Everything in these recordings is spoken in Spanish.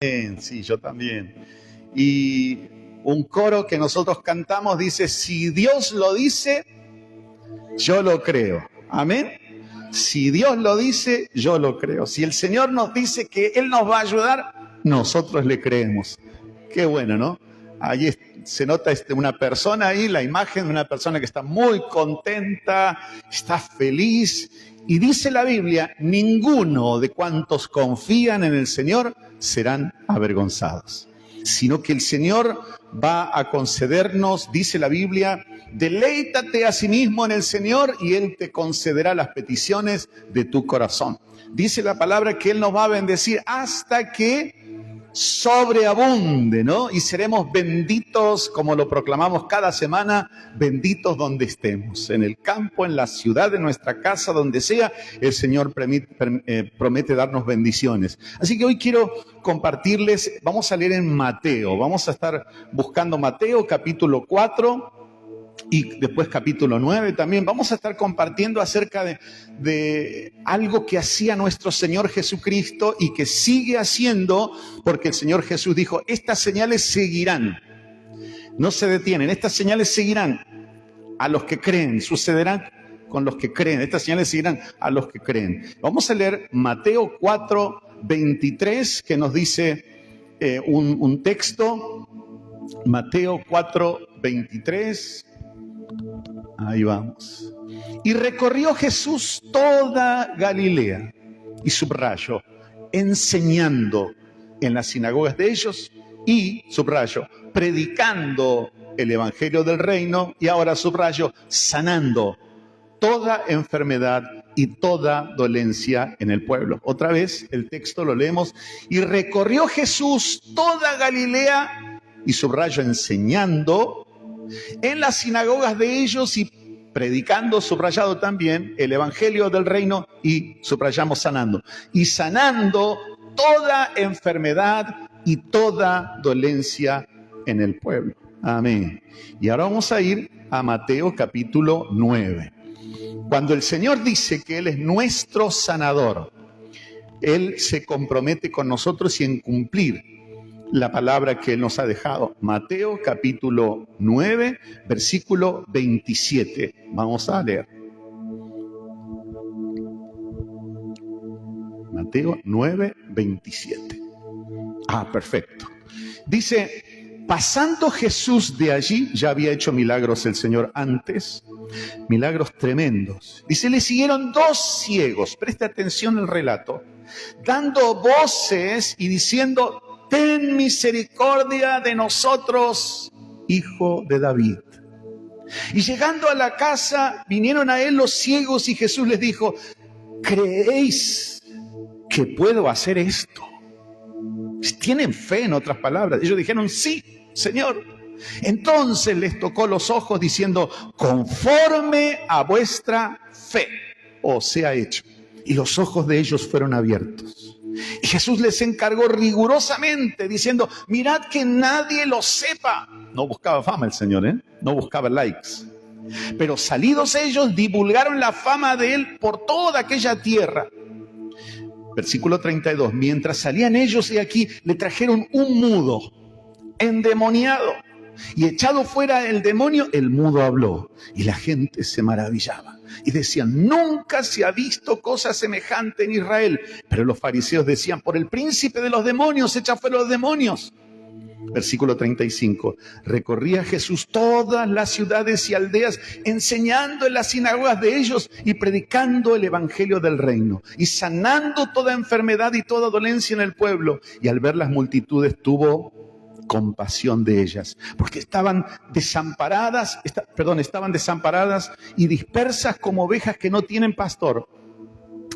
Sí, yo también. Y un coro que nosotros cantamos dice, si Dios lo dice, yo lo creo. Amén. Si Dios lo dice, yo lo creo. Si el Señor nos dice que Él nos va a ayudar, nosotros le creemos. Qué bueno, ¿no? Ahí se nota una persona ahí, la imagen de una persona que está muy contenta, está feliz. Y dice la Biblia, ninguno de cuantos confían en el Señor serán avergonzados, sino que el Señor va a concedernos, dice la Biblia, deleítate a sí mismo en el Señor y Él te concederá las peticiones de tu corazón. Dice la palabra que Él nos va a bendecir hasta que sobreabunde, ¿no? Y seremos benditos, como lo proclamamos cada semana, benditos donde estemos, en el campo, en la ciudad, en nuestra casa, donde sea, el Señor promete darnos bendiciones. Así que hoy quiero compartirles, vamos a leer en Mateo, vamos a estar buscando Mateo capítulo 4, y después capítulo 9 también. Vamos a estar compartiendo acerca de algo que hacía nuestro Señor Jesucristo y que sigue haciendo, porque el Señor Jesús dijo, estas señales seguirán, no se detienen, estas señales seguirán a los que creen, sucederán con los que creen, estas señales seguirán a los que creen. Vamos a leer Mateo 4, 23, que nos dice un texto, Mateo 4, 23, ahí vamos. Y recorrió Jesús toda Galilea, y subrayo, enseñando en las sinagogas de ellos y, subrayo, predicando el evangelio del reino y ahora, subrayo, sanando toda enfermedad y toda dolencia en el pueblo. Otra vez el texto lo leemos. Y recorrió Jesús toda Galilea y, subrayo, enseñando en las sinagogas de ellos y predicando, subrayado también, el evangelio del reino y, subrayamos, sanando. Y sanando toda enfermedad y toda dolencia en el pueblo. Amén. Y ahora vamos a ir a Mateo capítulo 9. Cuando el Señor dice que Él es nuestro sanador, Él se compromete con nosotros y en cumplir la palabra que Él nos ha dejado. Mateo capítulo 9, versículo 27. Vamos a leer. Mateo 9, 27. Perfecto. Dice, pasando Jesús de allí, ya había hecho milagros el Señor antes, milagros tremendos. Dice, le siguieron dos ciegos, preste atención al relato, dando voces y diciendo, ten misericordia de nosotros, hijo de David. Y llegando a la casa, vinieron a él los ciegos y Jesús les dijo, ¿creéis que puedo hacer esto? ¿Tienen fe, en otras palabras? Ellos dijeron, sí, Señor. Entonces les tocó los ojos diciendo, conforme a vuestra fe os sea hecho. Y los ojos de ellos fueron abiertos. Y Jesús les encargó rigurosamente diciendo, mirad que nadie lo sepa. No buscaba fama el Señor, no buscaba likes. Pero salidos ellos divulgaron la fama de él por toda aquella tierra. Versículo 32, mientras salían ellos y aquí le trajeron un mudo, endemoniado. Y echado fuera el demonio, el mudo habló. Y la gente se maravillaba. Y decían, nunca se ha visto cosa semejante en Israel. Pero los fariseos decían, por el príncipe de los demonios, echa fuera los demonios. Versículo 35, recorría Jesús todas las ciudades y aldeas, enseñando en las sinagogas de ellos y predicando el evangelio del reino, y sanando toda enfermedad y toda dolencia en el pueblo. Y al ver las multitudes tuvo compasión de ellas, porque estaban desamparadas y dispersas como ovejas que no tienen pastor.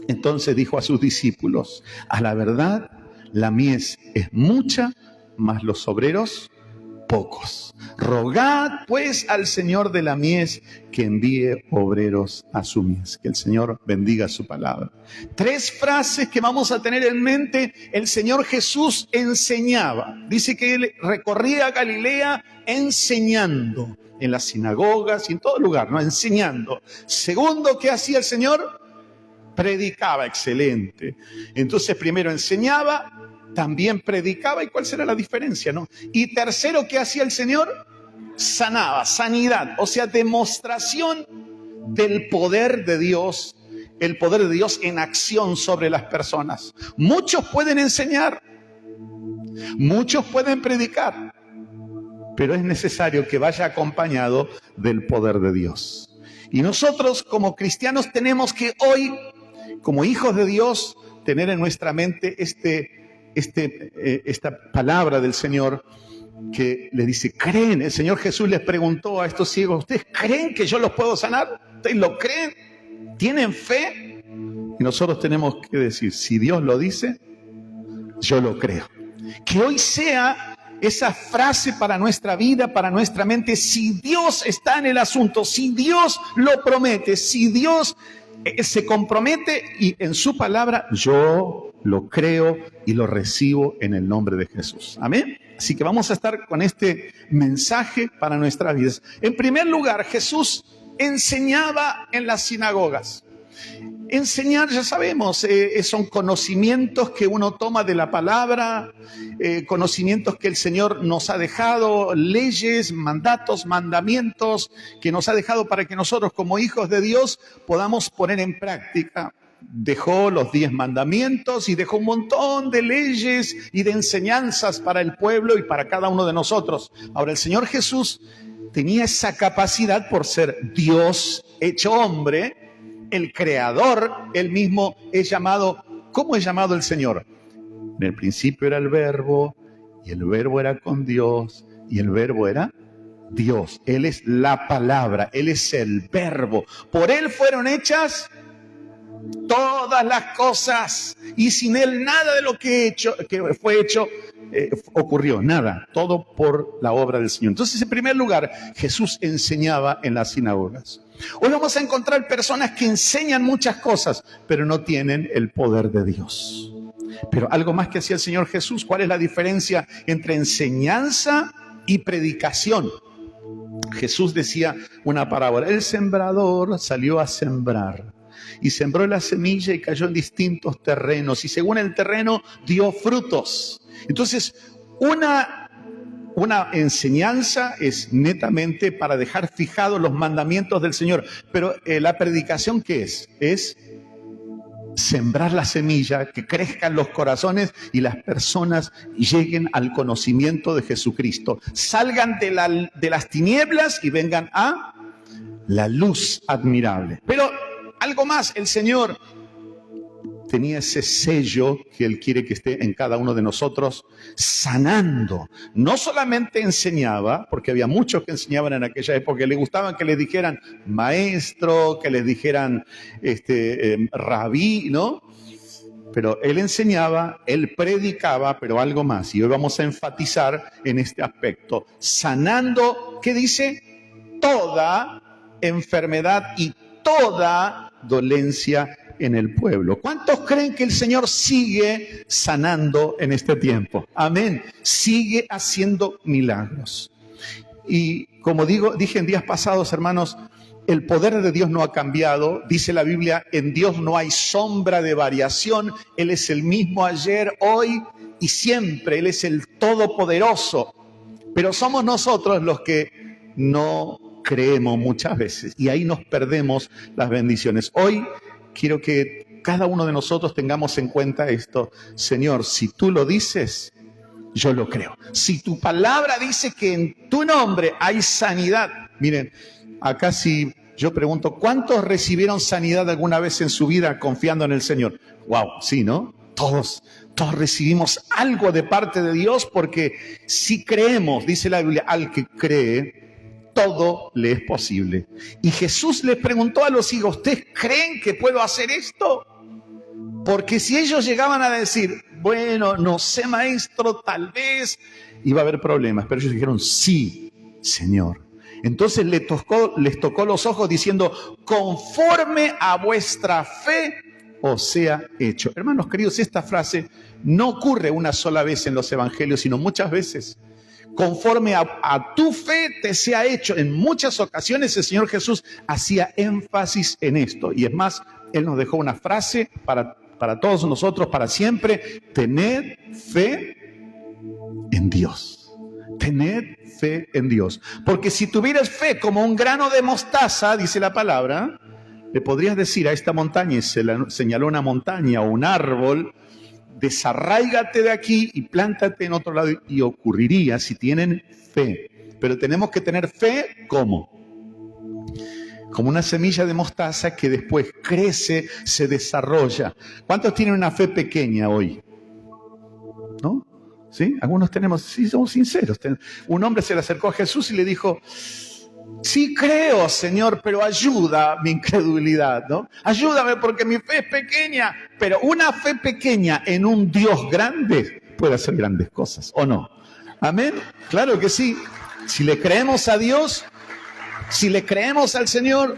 Entonces dijo a sus discípulos, a la verdad, la mies es mucha, mas los obreros pocos. Rogad pues al Señor de la mies que envíe obreros a su mies. Que el Señor bendiga su palabra. Tres frases que vamos a tener en mente. El Señor Jesús enseñaba. Dice que Él recorría Galilea enseñando en las sinagogas y en todo lugar, ¿no? Enseñando. Segundo, ¿qué hacía el Señor? Predicaba, excelente. Entonces primero enseñaba, también predicaba. ¿Y cuál será la diferencia, no? Y tercero, ¿qué hacía el Señor? Sanaba, sanidad, o sea, demostración del poder de Dios, el poder de Dios en acción sobre las personas. Muchos pueden enseñar, muchos pueden predicar, pero es necesario que vaya acompañado del poder de Dios. Y nosotros como cristianos tenemos que hoy, como hijos de Dios, tener en nuestra mente esta palabra del Señor que le dice, ¿creen? El Señor Jesús les preguntó a estos ciegos, ¿ustedes creen que yo los puedo sanar? ¿Ustedes lo creen? ¿Tienen fe? Y nosotros tenemos que decir, si Dios lo dice, yo lo creo. Que hoy sea esa frase para nuestra vida, para nuestra mente, si Dios está en el asunto, si Dios lo promete, si Dios se compromete y en su palabra, yo lo creo y lo recibo en el nombre de Jesús. Amén. Así que vamos a estar con este mensaje para nuestras vidas. En primer lugar, Jesús enseñaba en las sinagogas. Enseñar, ya sabemos, son conocimientos que uno toma de la palabra, conocimientos que el Señor nos ha dejado, leyes, mandatos, mandamientos que nos ha dejado para que nosotros como hijos de Dios podamos poner en práctica. Dejó los 10 mandamientos y dejó un montón de leyes y de enseñanzas para el pueblo y para cada uno de nosotros. Ahora, el Señor Jesús tenía esa capacidad por ser Dios hecho hombre, el creador. Él mismo es llamado, ¿cómo es llamado el Señor? En el principio era el verbo, y el verbo era con Dios, y el verbo era Dios. Él es la palabra, Él es el verbo. Por Él fueron hechas todas las cosas, y sin Él nada de lo que fue hecho ocurrió, nada, todo por la obra del Señor. Entonces, en primer lugar, Jesús enseñaba en las sinagogas. Hoy vamos a encontrar personas que enseñan muchas cosas, pero no tienen el poder de Dios. Pero algo más que hacía el Señor Jesús. ¿Cuál es la diferencia entre enseñanza y predicación? Jesús decía una parábola: el sembrador salió a sembrar y sembró la semilla y cayó en distintos terrenos, y según el terreno dio frutos. Entonces, una enseñanza es netamente para dejar fijados los mandamientos del Señor, pero la predicación, ¿qué es? Es sembrar la semilla, que crezcan los corazones y las personas lleguen al conocimiento de Jesucristo, salgan de las tinieblas y vengan a la luz admirable. Pero algo más, el Señor tenía ese sello que Él quiere que esté en cada uno de nosotros, sanando. No solamente enseñaba, porque había muchos que enseñaban en aquella época, le gustaban que les dijeran maestro, que les dijeran rabí, ¿no? Pero Él enseñaba, Él predicaba, pero algo más. Y hoy vamos a enfatizar en este aspecto, sanando, ¿qué dice? Toda enfermedad y toda dolencia en el pueblo. ¿Cuántos creen que el Señor sigue sanando en este tiempo? Amén. Sigue haciendo milagros. Y como dije en días pasados, hermanos, el poder de Dios no ha cambiado. Dice la Biblia, en Dios no hay sombra de variación. Él es el mismo ayer, hoy y siempre. Él es el Todopoderoso. Pero somos nosotros los que no creemos muchas veces, y ahí nos perdemos las bendiciones. Hoy quiero que cada uno de nosotros tengamos en cuenta esto. Señor, si tú lo dices, yo lo creo. Si tu palabra dice que en tu nombre hay sanidad. Miren, acá si yo pregunto, ¿cuántos recibieron sanidad alguna vez en su vida confiando en el Señor? Wow, sí, ¿no? Todos recibimos algo de parte de Dios, porque si creemos, dice la Biblia, al que cree, todo le es posible. Y Jesús les preguntó a los hijos, ¿ustedes creen que puedo hacer esto? Porque si ellos llegaban a decir, bueno, no sé, maestro, tal vez, iba a haber problemas. Pero ellos dijeron, sí, Señor. Entonces les tocó los ojos diciendo, conforme a vuestra fe os sea hecho. Hermanos queridos, esta frase no ocurre una sola vez en los evangelios, sino muchas veces. Conforme a tu fe te sea hecho. En muchas ocasiones el Señor Jesús hacía énfasis en esto. Y es más, Él nos dejó una frase para para todos nosotros, para siempre. Tened fe en Dios. Tened fe en Dios. Porque si tuvieras fe como un grano de mostaza, dice la palabra, le podrías decir a esta montaña, y se la señaló una montaña o un árbol, desarráigate de aquí y plántate en otro lado, y ocurriría si tienen fe. Pero tenemos que tener fe como una semilla de mostaza que después crece, se desarrolla. ¿Cuántos tienen una fe pequeña hoy? ¿No? ¿Sí? Algunos tenemos, sí, somos sinceros. Un hombre se le acercó a Jesús y le dijo: sí creo, Señor, pero ayuda mi incredulidad, ¿no? Ayúdame porque mi fe es pequeña. Pero una fe pequeña en un Dios grande puede hacer grandes cosas, ¿o no? Amén. Claro que sí. Si le creemos a Dios, si le creemos al Señor,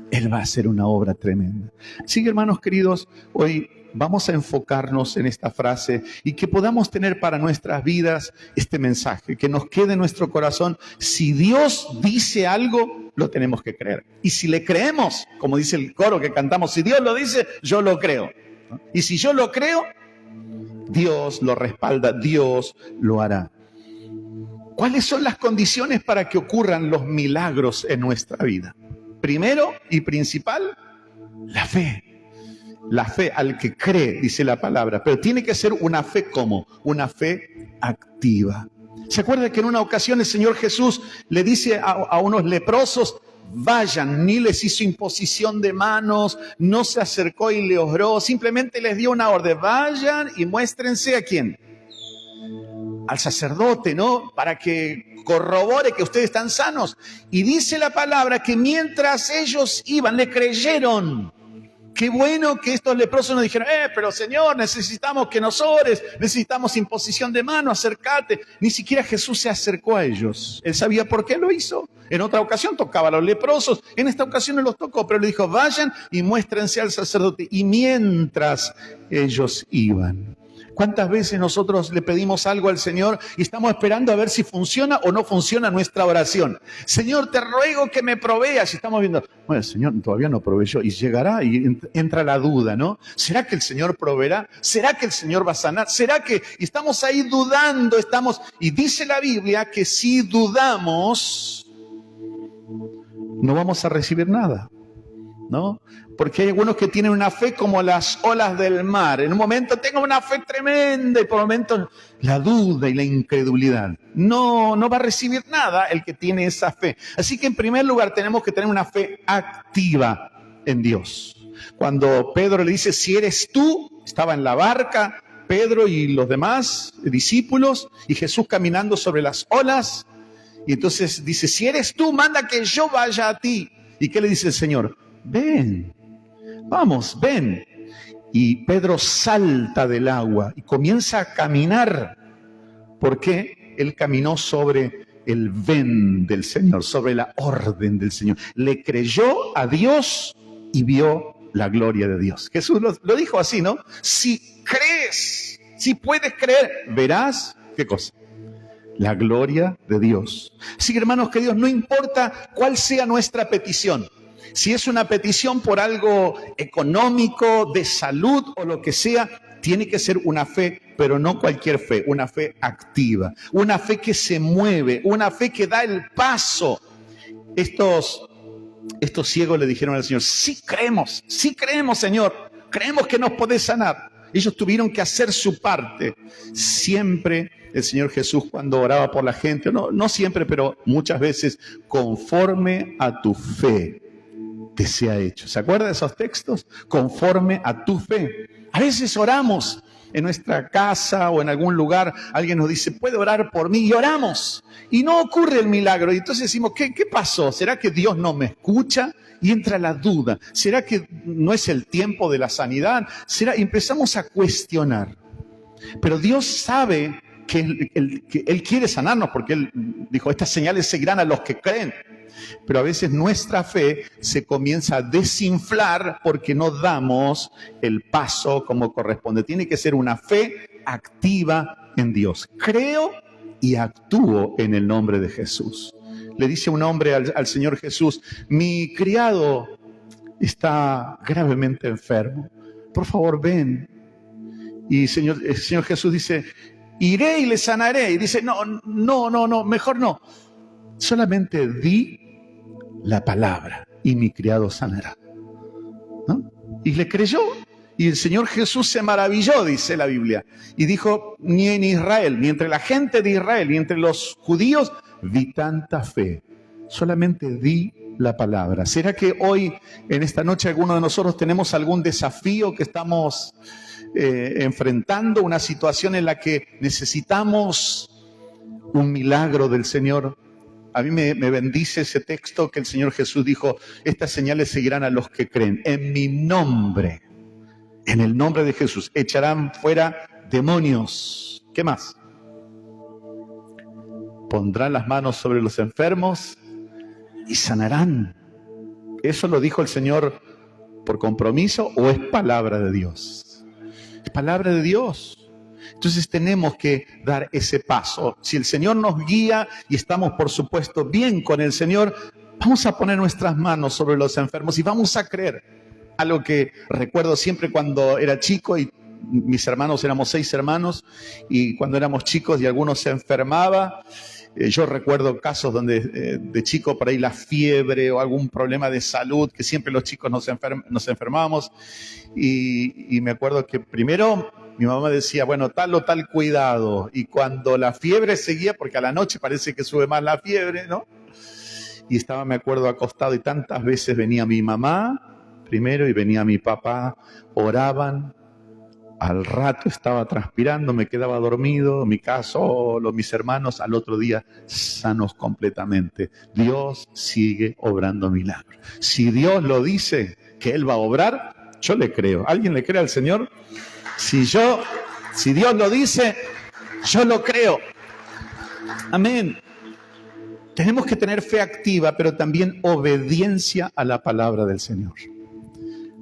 Él va a hacer una obra tremenda. Así que, hermanos queridos, hoy vamos a enfocarnos en esta frase y que podamos tener para nuestras vidas este mensaje, que nos quede en nuestro corazón. Si Dios dice algo, lo tenemos que creer. Y si le creemos, como dice el coro que cantamos, si Dios lo dice, yo lo creo. Y si yo lo creo, Dios lo respalda, Dios lo hará. ¿Cuáles son las condiciones para que ocurran los milagros en nuestra vida? Primero y principal, la fe. La fe al que cree, dice la palabra, pero tiene que ser una fe como una fe activa. ¿Se acuerda que en una ocasión el Señor Jesús le dice a unos leprosos: vayan? Ni les hizo imposición de manos, no se acercó y le oró, simplemente les dio una orden: vayan y muéstrense ¿a quién? Al sacerdote, ¿no? Para que corrobore que ustedes están sanos. Y dice la palabra que mientras ellos iban, le creyeron. Qué bueno que estos leprosos nos dijeron: pero Señor, necesitamos que nos ores, necesitamos imposición de mano, acércate. Ni siquiera Jesús se acercó a ellos. Él sabía por qué lo hizo. En otra ocasión tocaba a los leprosos, en esta ocasión no los tocó, pero le dijo: vayan y muéstrense al sacerdote. Y mientras ellos iban. ¿Cuántas veces nosotros le pedimos algo al Señor y estamos esperando a ver si funciona o no funciona nuestra oración? Señor, te ruego que me proveas. Y estamos viendo, bueno, el Señor todavía no proveyó. Y llegará y entra la duda, ¿no? ¿Será que el Señor proveerá? ¿Será que el Señor va a sanar? ¿Será que? Y estamos ahí dudando, y dice la Biblia que si dudamos, no vamos a recibir nada, ¿no? Porque hay algunos que tienen una fe como las olas del mar. En un momento tengo una fe tremenda y por un momento la duda y la incredulidad. No va a recibir nada el que tiene esa fe. Así que en primer lugar tenemos que tener una fe activa en Dios. Cuando Pedro le dice: si eres tú, estaba en la barca Pedro y los demás discípulos y Jesús caminando sobre las olas. Y entonces dice: si eres tú, manda que yo vaya a ti. ¿Y qué le dice el Señor? Ven, vamos, ven. Y Pedro salta del agua y comienza a caminar, porque él caminó sobre el ven del Señor, sobre la orden del Señor. Le creyó a Dios y vio la gloria de Dios. Jesús lo dijo así, ¿no? Si crees, si puedes creer, verás, ¿qué cosa? La gloria de Dios. Así que, hermanos queridos, no importa cuál sea nuestra petición. Si es una petición por algo económico, de salud o lo que sea, tiene que ser una fe, pero no cualquier fe, una fe activa, una fe que se mueve, una fe que da el paso. Estos ciegos le dijeron al Señor: sí creemos, Señor, creemos que nos podés sanar. Ellos tuvieron que hacer su parte. Siempre el Señor Jesús, cuando oraba por la gente, no siempre, pero muchas veces, conforme a tu fe te sea hecho. ¿Se acuerda de esos textos? Conforme a tu fe. A veces oramos en nuestra casa o en algún lugar, alguien nos dice: puede orar por mí, y oramos y no ocurre el milagro. Y entonces decimos: ¿qué pasó? ¿Será que Dios no me escucha? Y entra la duda. ¿Será que no es el tiempo de la sanidad? Y empezamos a cuestionar. Pero Dios sabe que Él quiere sanarnos, porque Él dijo: estas señales seguirán a los que creen. Pero a veces nuestra fe se comienza a desinflar porque no damos el paso como corresponde. Tiene que ser una fe activa en Dios. Creo y actúo en el nombre de Jesús. Le dice un hombre al Señor Jesús: mi criado está gravemente enfermo. por favor, ven. Y el Señor Jesús dice, iré y le sanaré. Y dice, no, mejor no. Solamente di la palabra y mi criado sanará, ¿no? Y le creyó. Y el Señor Jesús se maravilló, dice la Biblia, y dijo, ni en Israel, ni entre la gente de Israel, ni entre los judíos, vi tanta fe. Solamente di la palabra. ¿Será que hoy, en esta noche, alguno de nosotros tenemos algún desafío que estamos enfrentando, una situación en la que necesitamos un milagro del Señor? A mí me bendice ese texto que el Señor Jesús dijo, estas señales seguirán a los que creen. En mi nombre, en el nombre de Jesús, echarán fuera demonios. ¿Qué más? Pondrán las manos sobre los enfermos y sanarán. ¿Eso lo dijo el Señor por compromiso o es palabra de Dios? Es palabra de Dios. Entonces tenemos que dar ese paso. Si el Señor nos guía y estamos, por supuesto, bien con el Señor, vamos a poner nuestras manos sobre los enfermos y vamos a creer. Algo que recuerdo siempre cuando era chico, y mis hermanos, éramos 6 hermanos, y cuando éramos chicos y algunos se enfermaba, yo recuerdo casos donde de chico por ahí la fiebre o algún problema de salud, que siempre los chicos nos enfermábamos, y me acuerdo que primero mi mamá decía, bueno, tal o tal cuidado, y cuando la fiebre seguía, porque a la noche parece que sube más la fiebre, ¿no? Y estaba, me acuerdo, acostado, y tantas veces venía mi mamá primero y venía mi papá, oraban, al rato estaba transpirando, me quedaba dormido, mi caso, mis hermanos, al otro día sanos completamente. Dios sigue obrando milagros. Si Dios lo dice que Él va a obrar, yo le creo. ¿Alguien le cree al Señor? Si Dios lo dice, yo lo creo. Amén. Tenemos que tener fe activa, pero también obediencia a la palabra del Señor.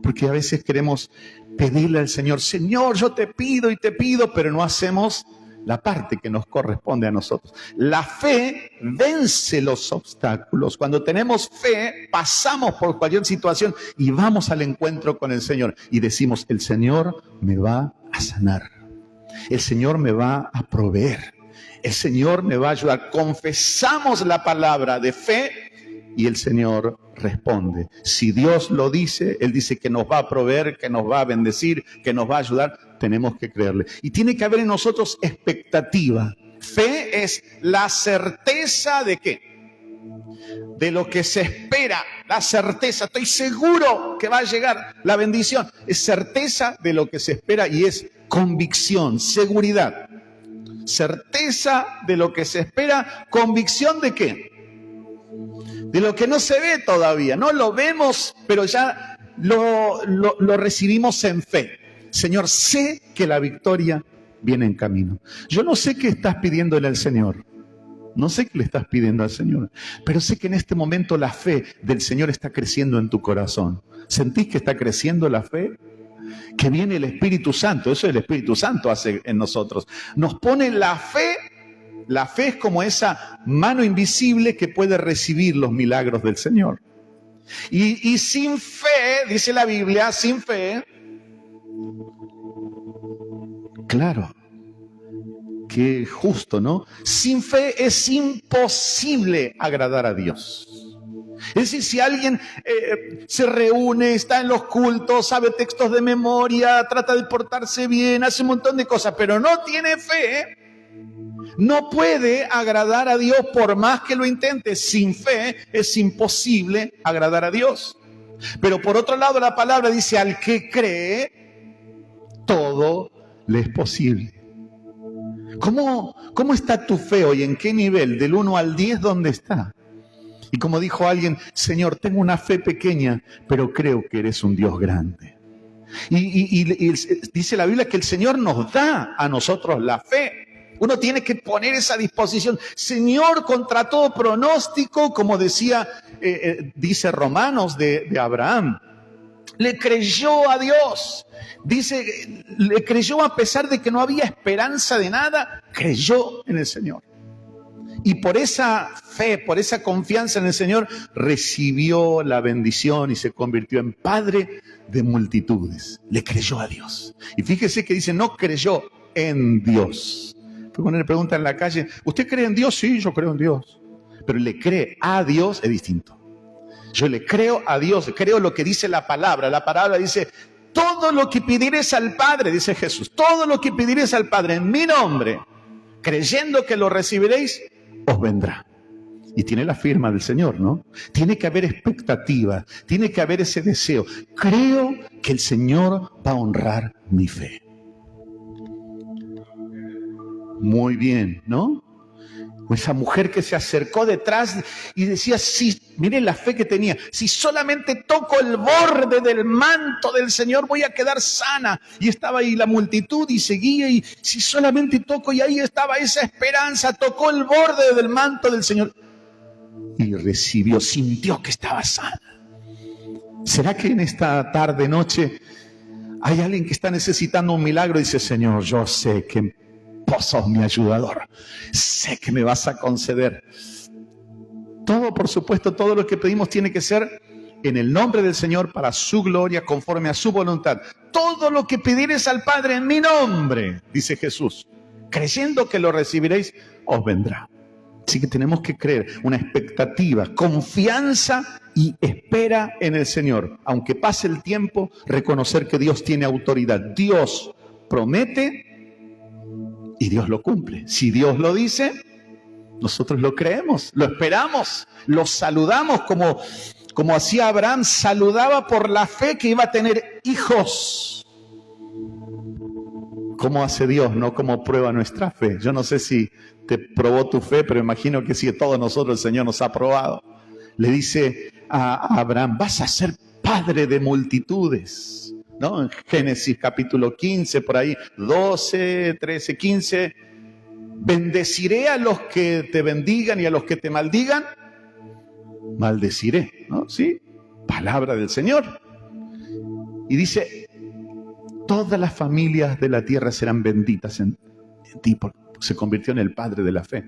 Porque a veces queremos pedirle al Señor, Señor, yo te pido y te pido, pero no hacemos la parte que nos corresponde a nosotros. La fe vence los obstáculos. Cuando tenemos fe, pasamos por cualquier situación y vamos al encuentro con el Señor. Y decimos, el Señor me va a sanar. El Señor me va a proveer. El Señor me va a ayudar. Confesamos la palabra de fe y el Señor responde. Si Dios lo dice, Él dice que nos va a proveer, que nos va a bendecir, que nos va a ayudar, tenemos que creerle. Y tiene que haber en nosotros expectativa. Fe es la certeza de ¿qué? De lo que se espera, la certeza. Estoy seguro que va a llegar la bendición. Es certeza de lo que se espera y es convicción, seguridad. Certeza de lo que se espera, convicción de ¿qué? De lo que no se ve todavía, no lo vemos, pero ya lo recibimos en fe. Señor, sé que la victoria viene en camino. Yo no sé qué estás pidiéndole al Señor, no sé qué le estás pidiendo al Señor, pero sé que en este momento la fe del Señor está creciendo en tu corazón. ¿Sentís que está creciendo la fe? Que viene el Espíritu Santo, eso el Espíritu Santo hace en nosotros. Nos pone la fe. La fe es como esa mano invisible que puede recibir los milagros del Señor. Y sin fe, dice la Biblia, sin fe, claro, qué justo, ¿no? Sin fe es imposible agradar a Dios. Es decir, si alguien se reúne, está en los cultos, sabe textos de memoria, trata de portarse bien, hace un montón de cosas, pero no tiene fe, no puede agradar a Dios por más que lo intente. Sin fe es imposible agradar a Dios. Pero por otro lado la palabra dice, al que cree, todo le es posible. ¿Cómo está tu fe hoy? ¿En qué nivel? Del 1 al 10, ¿dónde está? Y como dijo alguien, Señor, tengo una fe pequeña, pero creo que eres un Dios grande. Y dice la Biblia que el Señor nos da a nosotros la fe. Uno tiene que poner esa disposición. Señor, contra todo pronóstico, como dice Romanos de Abraham, le creyó a Dios. Dice, le creyó a pesar de que no había esperanza de nada, creyó en el Señor. Y por esa fe, por esa confianza en el Señor, recibió la bendición y se convirtió en padre de multitudes. Le creyó a Dios. Y fíjese que dice, no creyó en Dios. Fue cuando le preguntan en la calle, ¿usted cree en Dios? Sí, yo creo en Dios. Pero le cree a Dios es distinto. Yo le creo a Dios, creo lo que dice la palabra. La palabra dice, todo lo que pidieres al Padre, dice Jesús, todo lo que pidieres al Padre en mi nombre, creyendo que lo recibiréis, os vendrá. Y tiene la firma del Señor, ¿no? Tiene que haber expectativa, tiene que haber ese deseo. Creo que el Señor va a honrar mi fe. Muy bien, ¿no? Esa mujer que se acercó detrás y decía, sí, miren la fe que tenía, si solamente toco el borde del manto del Señor voy a quedar sana. Y estaba ahí la multitud y seguía, y si solamente toco, y ahí estaba esa esperanza, tocó el borde del manto del Señor y recibió, sintió que estaba sana. ¿Será que en esta tarde, noche, hay alguien que está necesitando un milagro y dice, Señor, yo sé que vos sos mi ayudador, sé que me vas a conceder? Todo, por supuesto, todo lo que pedimos tiene que ser en el nombre del Señor, para su gloria, conforme a su voluntad. Todo lo que pidieres al Padre en mi nombre, dice Jesús, creyendo que lo recibiréis, os vendrá. Así que tenemos que creer, una expectativa, confianza y espera en el Señor. Aunque pase el tiempo, reconocer que Dios tiene autoridad. Dios promete y Dios lo cumple. Si Dios lo dice, nosotros lo creemos, lo esperamos, lo saludamos como hacía Abraham, saludaba por la fe que iba a tener hijos. ¿Cómo hace Dios? No como prueba nuestra fe. Yo no sé si te probó tu fe, pero imagino que sí, a todos nosotros el Señor nos ha probado. Le dice a Abraham, vas a ser padre de multitudes, ¿no? En Génesis capítulo 15, por ahí, 12, 13, 15. Bendeciré a los que te bendigan y a los que te maldigan, maldeciré, ¿no? ¿Sí? Palabra del Señor. Y dice, todas las familias de la tierra serán benditas en ti, porque se convirtió en el padre de la fe.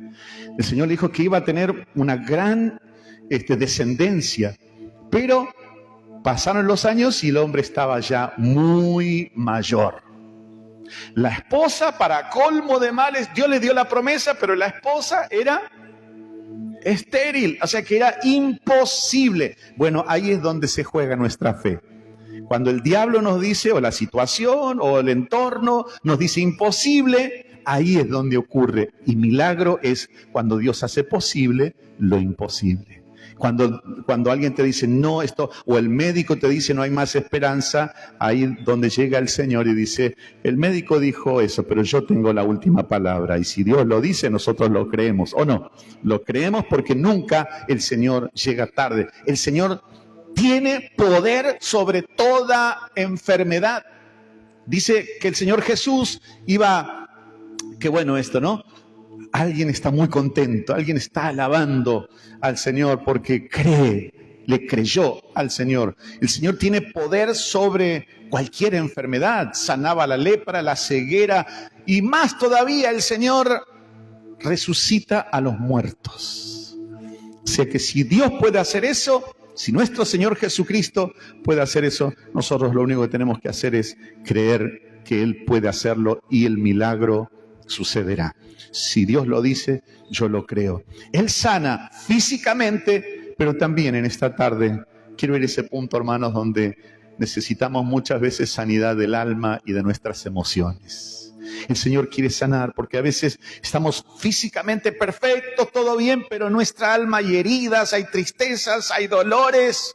El Señor le dijo que iba a tener una gran descendencia, pero pasaron los años y el hombre estaba ya muy mayor. La esposa, para colmo de males, Dios le dio la promesa, pero la esposa era estéril, o sea que era imposible. Bueno, ahí es donde se juega nuestra fe. Cuando el diablo nos dice, o la situación, o el entorno, nos dice imposible, ahí es donde ocurre. Y milagro es cuando Dios hace posible lo imposible. Cuando alguien te dice no esto, o el médico te dice no hay más esperanza, ahí donde llega el Señor y dice, el médico dijo eso, pero yo tengo la última palabra. Y si Dios lo dice, nosotros lo creemos, ¿o no? Lo creemos porque nunca el Señor llega tarde. El Señor tiene poder sobre toda enfermedad. Dice que el Señor Jesús iba, qué bueno esto, ¿no? Alguien está muy contento, alguien está alabando al Señor porque cree, le creyó al Señor. El Señor tiene poder sobre cualquier enfermedad, sanaba la lepra, la ceguera, y más todavía el Señor resucita a los muertos. O sea que si Dios puede hacer eso, si nuestro Señor Jesucristo puede hacer eso, nosotros lo único que tenemos que hacer es creer que Él puede hacerlo y el milagro sucederá. Si Dios lo dice, yo lo creo. Él sana físicamente, pero también en esta tarde quiero ir a ese punto, hermanos, donde necesitamos muchas veces sanidad del alma y de nuestras emociones. El Señor quiere sanar porque a veces estamos físicamente perfectos, todo bien, pero en nuestra alma hay heridas, hay tristezas, hay dolores.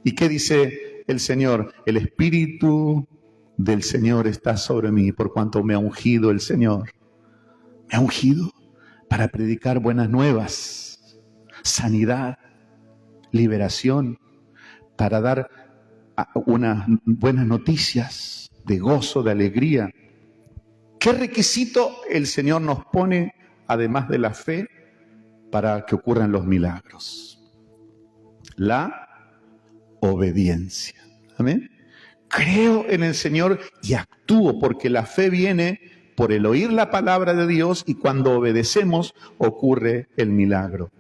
¿Y qué dice el Señor? El Espíritu del Señor está sobre mí, por cuanto me ha ungido el Señor. Me ha ungido para predicar buenas nuevas, sanidad, liberación, para dar unas buenas noticias de gozo, de alegría. ¿Qué requisito el Señor nos pone, además de la fe, para que ocurran los milagros? La obediencia. Amén. Creo en el Señor y actúo, porque la fe viene por el oír la palabra de Dios, y cuando obedecemos ocurre el milagro.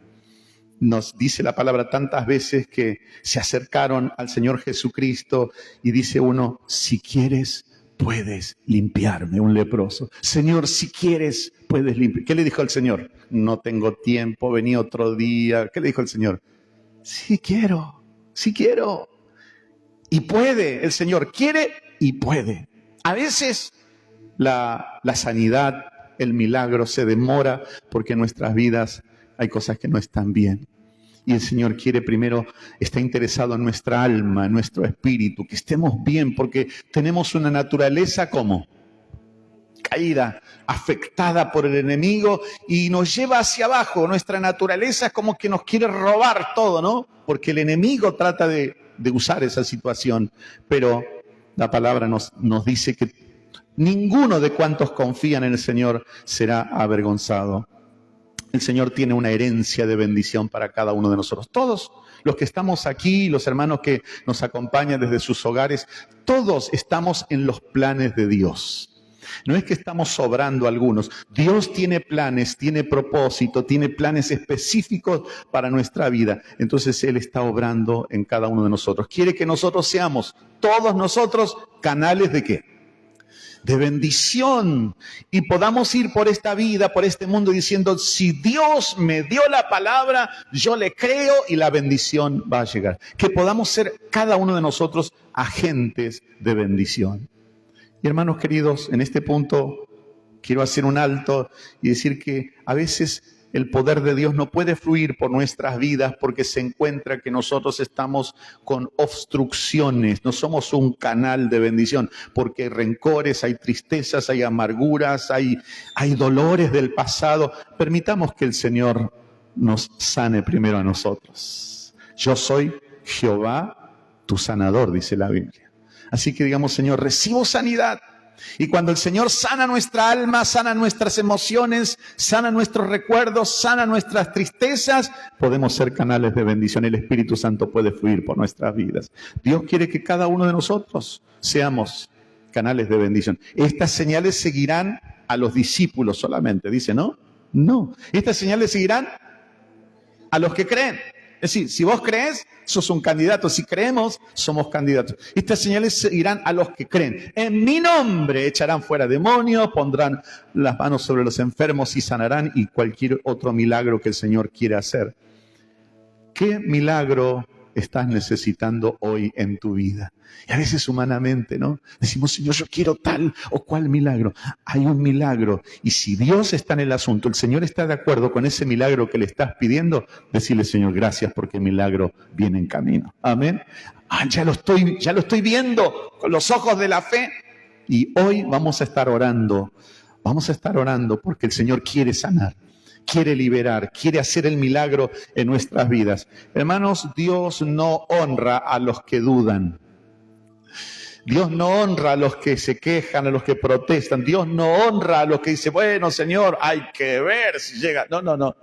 Nos dice la palabra tantas veces que se acercaron al Señor Jesucristo y dice uno, si quieres, puedes limpiarme, un leproso. Señor, si quieres, puedes limpiarme. ¿Qué le dijo el Señor? No tengo tiempo, vení otro día. ¿Qué le dijo el Señor? Sí quiero, sí quiero. Y puede, el Señor quiere y puede. A veces la sanidad, el milagro se demora porque en nuestras vidas hay cosas que no están bien. Y el Señor quiere primero, está interesado en nuestra alma, en nuestro espíritu, que estemos bien, porque tenemos una naturaleza como caída, afectada por el enemigo y nos lleva hacia abajo. Nuestra naturaleza es como que nos quiere robar todo, ¿no? Porque el enemigo trata de usar esa situación. Pero la palabra nos dice que ninguno de cuantos confían en el Señor será avergonzado. El Señor tiene una herencia de bendición para cada uno de nosotros. Todos los que estamos aquí, los hermanos que nos acompañan desde sus hogares, todos estamos en los planes de Dios. No es que estamos sobrando algunos. Dios tiene planes, tiene propósito, tiene planes específicos para nuestra vida. Entonces Él está obrando en cada uno de nosotros. Quiere que nosotros seamos, todos nosotros, canales ¿de qué? De bendición, y podamos ir por esta vida, por este mundo diciendo, si Dios me dio la palabra, yo le creo y la bendición va a llegar. Que podamos ser cada uno de nosotros agentes de bendición. Y hermanos queridos, en este punto quiero hacer un alto y decir que a veces el poder de Dios no puede fluir por nuestras vidas porque se encuentra que nosotros estamos con obstrucciones, no somos un canal de bendición, porque hay rencores, hay tristezas, hay amarguras, hay dolores del pasado. Permitamos que el Señor nos sane primero a nosotros. Yo soy Jehová, tu sanador, dice la Biblia. Así que digamos, Señor, recibo sanidad. Y cuando el Señor sana nuestra alma, sana nuestras emociones, sana nuestros recuerdos, sana nuestras tristezas, podemos ser canales de bendición. El Espíritu Santo puede fluir por nuestras vidas. Dios quiere que cada uno de nosotros seamos canales de bendición. Estas señales seguirán a los discípulos solamente, dice, ¿no? No. Estas señales seguirán a los que creen. Es decir, si vos crees, sos un candidato. Si creemos, somos candidatos. Estas señales seguirán a los que creen. En mi nombre echarán fuera demonios, pondrán las manos sobre los enfermos y sanarán, y cualquier otro milagro que el Señor quiera hacer. ¿Qué milagro estás necesitando hoy en tu vida? Y a veces humanamente, ¿no? Decimos, Señor, yo quiero tal o cual milagro. Hay un milagro. Y si Dios está en el asunto, el Señor está de acuerdo con ese milagro que le estás pidiendo, decirle, Señor, gracias porque el milagro viene en camino. Amén. Ya lo estoy viendo con los ojos de la fe. Y hoy vamos a estar orando. Vamos a estar orando porque el Señor quiere sanar, quiere liberar, quiere hacer el milagro en nuestras vidas. Hermanos, Dios no honra a los que dudan. Dios no honra a los que se quejan, a los que protestan. Dios no honra a los que dicen, bueno, Señor, hay que ver si llega. No.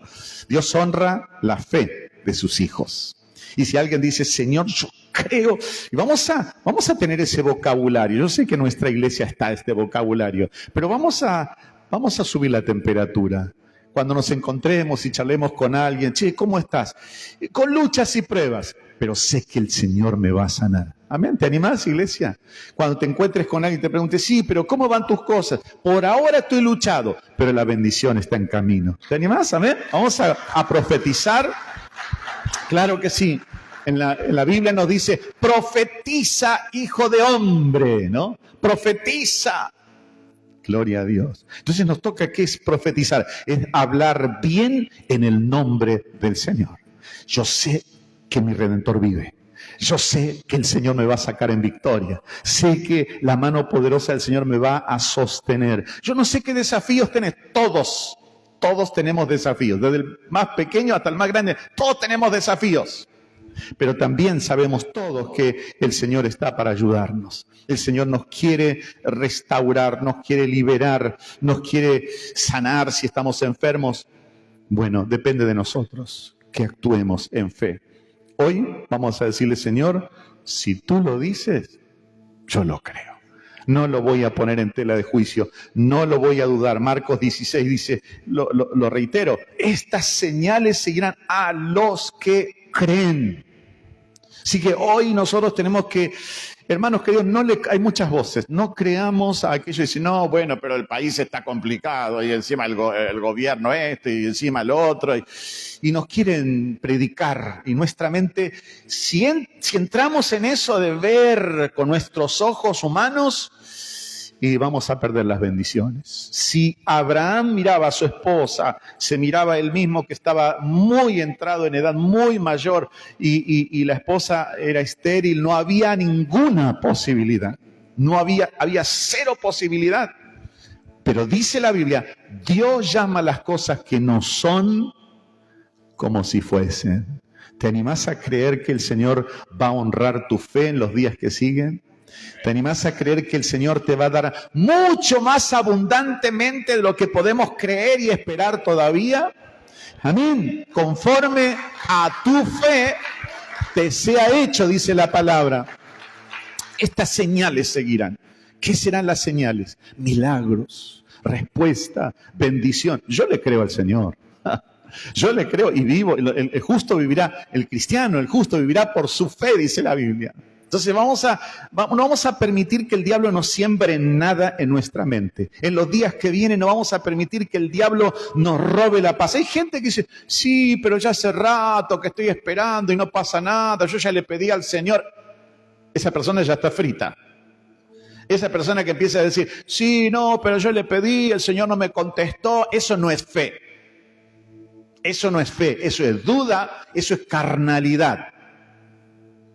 Dios honra la fe de sus hijos. Y si alguien dice, Señor, yo creo, y vamos a tener ese vocabulario. Yo sé que en nuestra iglesia está este vocabulario, pero vamos a subir la temperatura. Cuando nos encontremos y charlemos con alguien, che, ¿cómo estás? Con luchas y pruebas, pero sé que el Señor me va a sanar. Amén. ¿Te animás, iglesia? Cuando te encuentres con alguien y te preguntes, sí, pero ¿cómo van tus cosas? Por ahora estoy luchado, pero la bendición está en camino. ¿Te animás? Amén. Vamos a profetizar. Claro que sí. En la Biblia nos dice, profetiza, hijo de hombre, ¿no? Profetiza. Gloria a Dios. Entonces nos toca, ¿qué es profetizar? Es hablar bien en el nombre del Señor. Yo sé que mi Redentor vive. Yo sé que el Señor me va a sacar en victoria. Sé que la mano poderosa del Señor me va a sostener. Yo no sé qué desafíos tenés. Todos tenemos desafíos. Desde el más pequeño hasta el más grande. Todos tenemos desafíos. Pero también sabemos todos que el Señor está para ayudarnos. El Señor nos quiere restaurar, nos quiere liberar, nos quiere sanar si estamos enfermos. Bueno, depende de nosotros que actuemos en fe. Hoy vamos a decirle, Señor, si tú lo dices, yo lo creo. No lo voy a poner en tela de juicio, no lo voy a dudar. Marcos 16 dice, lo reitero, estas señales seguirán a los que creen. Así que hoy nosotros tenemos que, hermanos queridos, hay muchas voces, no creamos a aquellos que dicen, no, bueno, pero el país está complicado y encima el gobierno y encima el otro, y nos quieren predicar. Y nuestra mente, si entramos en eso de ver con nuestros ojos humanos, y vamos a perder las bendiciones. Si Abraham miraba a su esposa, se miraba él mismo que estaba muy entrado en edad, muy mayor, y la esposa era estéril, no había ninguna posibilidad. Había cero posibilidad. Pero dice la Biblia, Dios llama las cosas que no son como si fuesen. ¿Te animás a creer que el Señor va a honrar tu fe en los días que siguen? ¿Te animás a creer que el Señor te va a dar mucho más abundantemente de lo que podemos creer y esperar todavía? Amén. Conforme a tu fe te sea hecho, dice la palabra. Estas señales seguirán. ¿Qué serán las señales? Milagros, respuesta, bendición. Yo le creo al Señor. Yo le creo y vivo. El justo vivirá, el cristiano, el justo vivirá por su fe, dice la Biblia. Entonces no vamos a permitir que el diablo nos siembre nada en nuestra mente. En los días que vienen no vamos a permitir que el diablo nos robe la paz. Hay gente que dice, sí, pero ya hace rato que estoy esperando y no pasa nada, yo ya le pedí al Señor. Esa persona ya está frita. Esa persona que empieza a decir, sí, no, pero yo le pedí, el Señor no me contestó, eso no es fe. Eso no es fe, eso es duda, eso es carnalidad.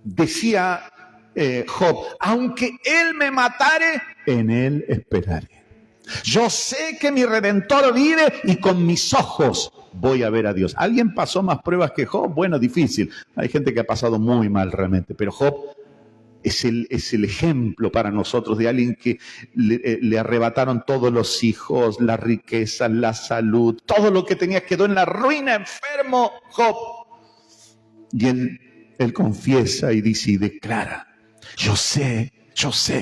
Decía Job, aunque él me matare, en él esperaré. Yo sé que mi Redentor vive y con mis ojos voy a ver a Dios. ¿Alguien pasó más pruebas que Job? Bueno, difícil. Hay gente que ha pasado muy mal realmente, pero Job es el ejemplo para nosotros de alguien que le arrebataron todos los hijos, la riqueza, la salud, todo lo que tenía quedó en la ruina, enfermo Job. Y él confiesa y dice y declara, yo sé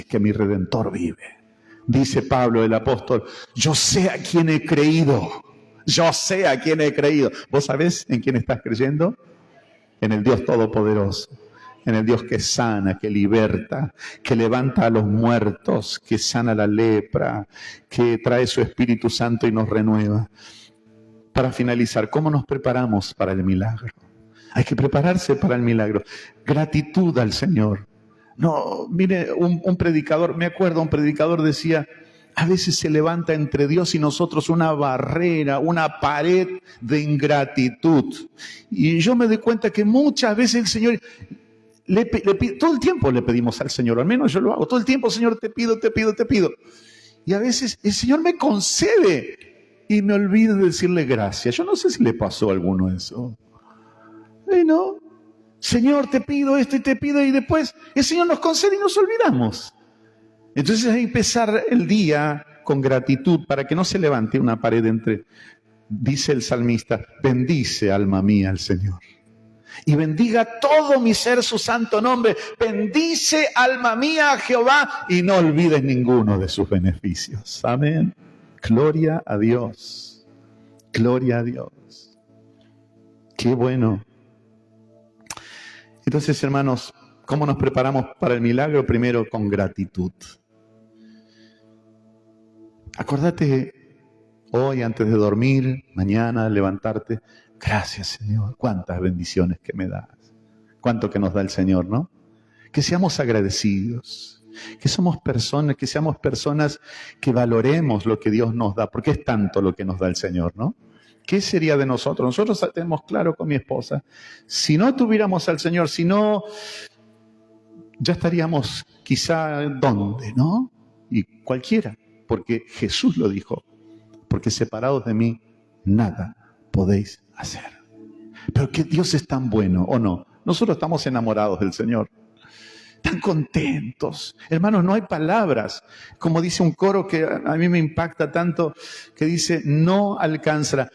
que mi Redentor vive. Dice Pablo el apóstol, yo sé a quién he creído. Yo sé a quién he creído. ¿Vos sabés en quién estás creyendo? En el Dios Todopoderoso. En el Dios que sana, que liberta, que levanta a los muertos, que sana la lepra, que trae su Espíritu Santo y nos renueva. Para finalizar, ¿cómo nos preparamos para el milagro? Hay que prepararse para el milagro. Gratitud al Señor. No, mire, un predicador, me acuerdo, un predicador decía, a veces se levanta entre Dios y nosotros una barrera, una pared de ingratitud. Y yo me doy cuenta que muchas veces el Señor, todo el tiempo le pedimos al Señor, al menos yo lo hago, todo el tiempo, Señor, te pido. Y a veces el Señor me concede y me olvido de decirle gracias. Yo no sé si le pasó a alguno eso. ¿No? Señor, te pido esto y te pido, y después el Señor nos concede y nos olvidamos. Entonces hay que empezar el día con gratitud para que no se levante una pared entre. Dice el salmista, bendice alma mía al Señor. Y bendiga todo mi ser su santo nombre. Bendice alma mía a Jehová y no olvides ninguno de sus beneficios. Amén. Gloria a Dios. Gloria a Dios. Qué bueno. Entonces, hermanos, ¿cómo nos preparamos para el milagro? Primero, con gratitud. Acordate hoy, antes de dormir, mañana, al levantarte, gracias, Señor, cuántas bendiciones que me das. Cuánto que nos da el Señor, ¿no? Que seamos agradecidos, que seamos personas que valoremos lo que Dios nos da, porque es tanto lo que nos da el Señor, ¿no? ¿Qué sería de nosotros? Nosotros tenemos claro con mi esposa, si no tuviéramos al Señor, si no, ya estaríamos quizá ¿dónde, no? Y cualquiera, porque Jesús lo dijo, porque separados de mí, nada podéis hacer. Pero que Dios es tan bueno, ¿o no? Nosotros estamos enamorados del Señor, tan contentos. Hermanos, no hay palabras. Como dice un coro que a mí me impacta tanto, que dice, no alcanzará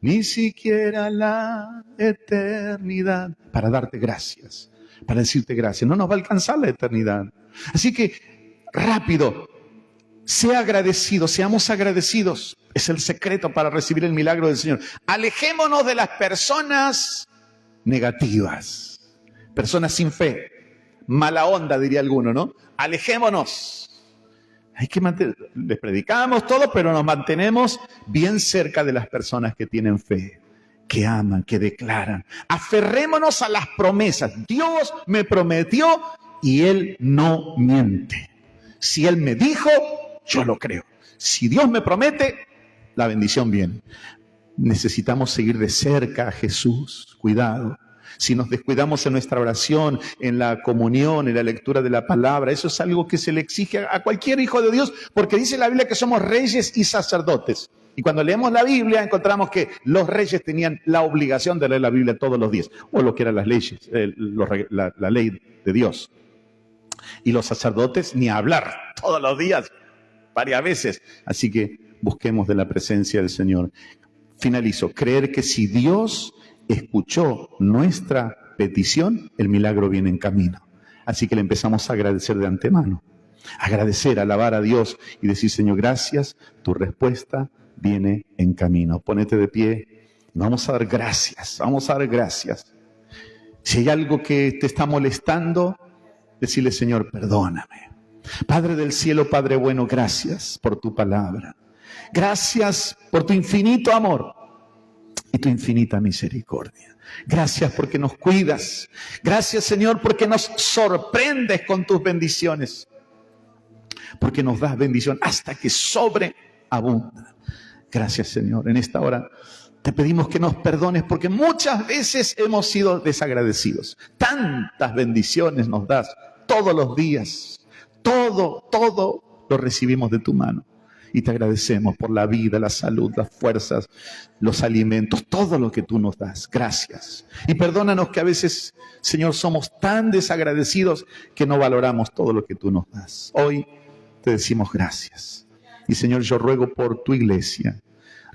ni siquiera la eternidad para darte gracias, para decirte gracias. No nos va a alcanzar la eternidad. Así que, rápido, sea agradecido, seamos agradecidos. Es el secreto para recibir el milagro del Señor. Alejémonos de las personas negativas, personas sin fe, mala onda, diría alguno, ¿no? Alejémonos. Hay que les predicamos todo, pero nos mantenemos bien cerca de las personas que tienen fe, que aman, que declaran. Aferrémonos a las promesas. Dios me prometió y Él no miente. Si Él me dijo, yo lo creo. Si Dios me promete, la bendición viene. Necesitamos seguir de cerca a Jesús. Cuidado. Si nos descuidamos en nuestra oración, en la comunión, en la lectura de la palabra, eso es algo que se le exige a cualquier hijo de Dios, porque dice la Biblia que somos reyes y sacerdotes. Y cuando leemos la Biblia encontramos que los reyes tenían la obligación de leer la Biblia todos los días, o lo que eran las leyes, la ley de Dios. Y los sacerdotes ni hablar, todos los días, varias veces. Así que busquemos de la presencia del Señor. Finalizo, creer que si Dios escuchó nuestra petición, el milagro viene en camino. Así que le empezamos a agradecer de antemano. Agradecer, alabar a Dios y decir, Señor, gracias, tu respuesta viene en camino. Pónete de pie, vamos a dar gracias, vamos a dar gracias. Si hay algo que te está molestando, decirle, Señor, perdóname. Padre del cielo, Padre bueno, gracias por tu palabra. Gracias por tu infinito amor y tu infinita misericordia. Gracias porque nos cuidas. Gracias, Señor, porque nos sorprendes con tus bendiciones. Porque nos das bendición hasta que sobreabunda. Gracias, Señor. En esta hora te pedimos que nos perdones porque muchas veces hemos sido desagradecidos. Tantas bendiciones nos das todos los días. Todo lo recibimos de tu mano. Y te agradecemos por la vida, la salud, las fuerzas, los alimentos, todo lo que tú nos das. Gracias. Y perdónanos que a veces, Señor, somos tan desagradecidos que no valoramos todo lo que tú nos das. Hoy te decimos gracias. Y Señor, yo ruego por tu iglesia.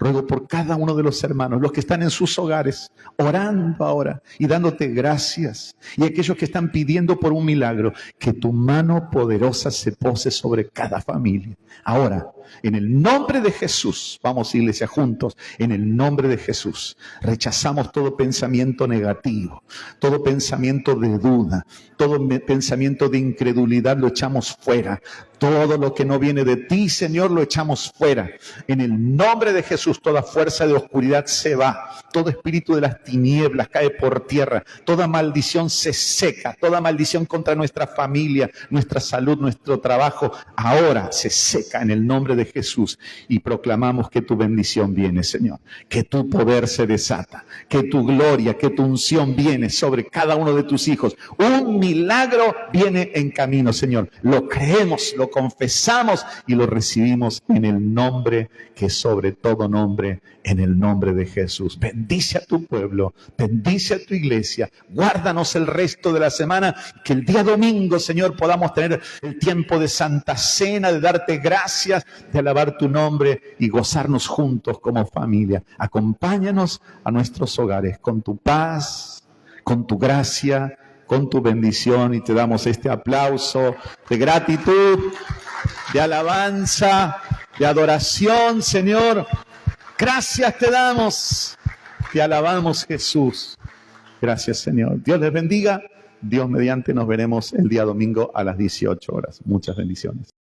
Ruego por cada uno de los hermanos, los que están en sus hogares, orando ahora y dándote gracias. Y aquellos que están pidiendo por un milagro, que tu mano poderosa se pose sobre cada familia. Ahora, en el nombre de Jesús, vamos iglesia juntos, en el nombre de Jesús, rechazamos todo pensamiento negativo, todo pensamiento de duda, todo pensamiento de incredulidad lo echamos fuera. Todo lo que no viene de ti, Señor, lo echamos fuera. En el nombre de Jesús, toda fuerza de oscuridad se va. Todo espíritu de las tinieblas cae por tierra. Toda maldición se seca. Toda maldición contra nuestra familia, nuestra salud, nuestro trabajo, ahora se seca en el nombre de Jesús. Y proclamamos que tu bendición viene, Señor. Que tu poder se desata. Que tu gloria, que tu unción viene sobre cada uno de tus hijos. Un milagro viene en camino, Señor. Lo creemos, lo confesamos y lo recibimos en el nombre que sobre todo nombre, en el nombre de Jesús. Bendice a tu pueblo, bendice a tu iglesia, guárdanos el resto de la semana, que el día domingo, Señor, podamos tener el tiempo de Santa Cena, de darte gracias, de alabar tu nombre y gozarnos juntos como familia. Acompáñanos a nuestros hogares con tu paz, con tu gracia, con tu bendición, y te damos este aplauso de gratitud, de alabanza, de adoración, Señor. Gracias te damos, te alabamos, Jesús. Gracias, Señor. Dios les bendiga. Dios mediante nos veremos el día domingo a las 18 horas. Muchas bendiciones.